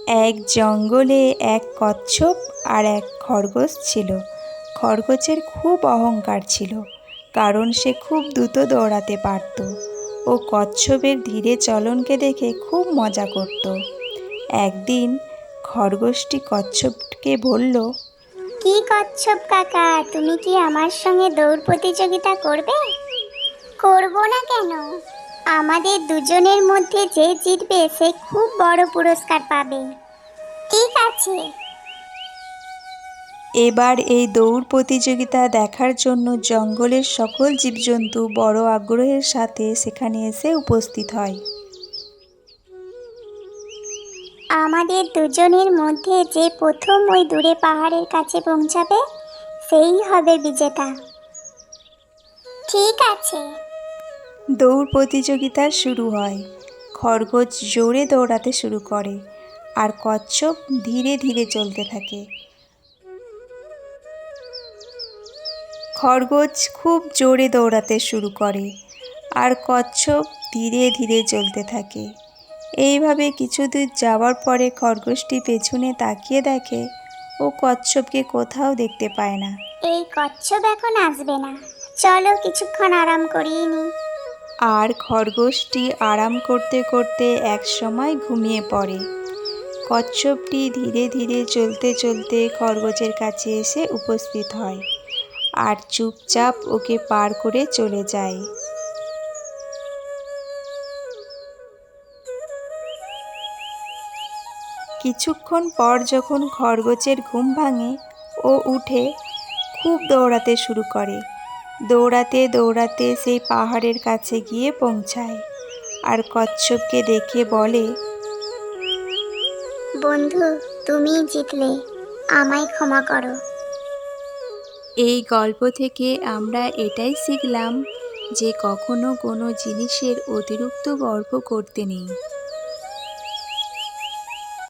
এক জঙ্গলে এক কচ্ছপ আর এক খরগোশ ছিল। খরগোশের খুব অহংকার ছিল, কারণ সে খুব দ্রুত দৌড়াতে পারত ও কচ্ছপের ধীরে চলনকে দেখে খুব মজা করত। একদিন খরগোশটি কচ্ছপকে বলল, কি কচ্ছপ কাকা, তুমি কি আমার সঙ্গে দৌড় প্রতিযোগিতা করবে? করব না কেন? আমাদের দুজনের মধ্যে যে জিতবে সে খুব বড় পুরস্কার পাবে। ঠিক আছে। এবার এই দৌড় প্রতিযোগিতা দেখার জন্য জঙ্গলের সকল জীবজন্তু বড় আগ্রহের সাথে সেখানে এসে উপস্থিত হয়। আমাদের দুজনের মধ্যে যে প্রথম ওই দূরে পাহাড়ের কাছে পৌঁছাবে সেই হবে বিজেতা। ঠিক আছে। দৌড় প্রতিযোগিতা শুরু হয়। খরগোশ জোরে দৌড়াতে শুরু করে আর কচ্ছপ ধীরে ধীরে চলতে থাকে। খরগোশ খুব জোরে দৌড়াতে শুরু করে আর কচ্ছপ ধীরে ধীরে চলতে থাকে। এইভাবে কিছু দূর যাওয়ার পরে খরগোশটি পেছনে তাকিয়ে দেখে ও কচ্ছপকে কোথাও দেখতে পায় না। এই কচ্ছপ এখন আসবে না, চলো কিছুক্ষণ আরাম করিয়ে নিই। আর খরগোশটি আরাম করতে করতে এক সময় ঘুমিয়ে পড়ে। কচ্ছপটি ধীরে ধীরে চলতে চলতে খরগোশের কাছে এসে উপস্থিত হয় আর চুপচাপ ওকে পার করে চলে যায়। কিছুক্ষণ পর যখন খরগোশের ঘুম ভাঙে, ও উঠে খুব দৌড়াতে শুরু করে। দৌড়াতে দৌড়াতে সেই পাহাড়ের কাছে গিয়ে পৌঁছায় আর কচ্ছপকে দেখে বলে, বন্ধু, তুমি জিতলে, আমায় ক্ষমা করো। এই গল্প থেকে আমরা এটাই শিখলাম যে কখনো কোনো জিনিসের অতিরিক্ত গর্ব করতে নেই।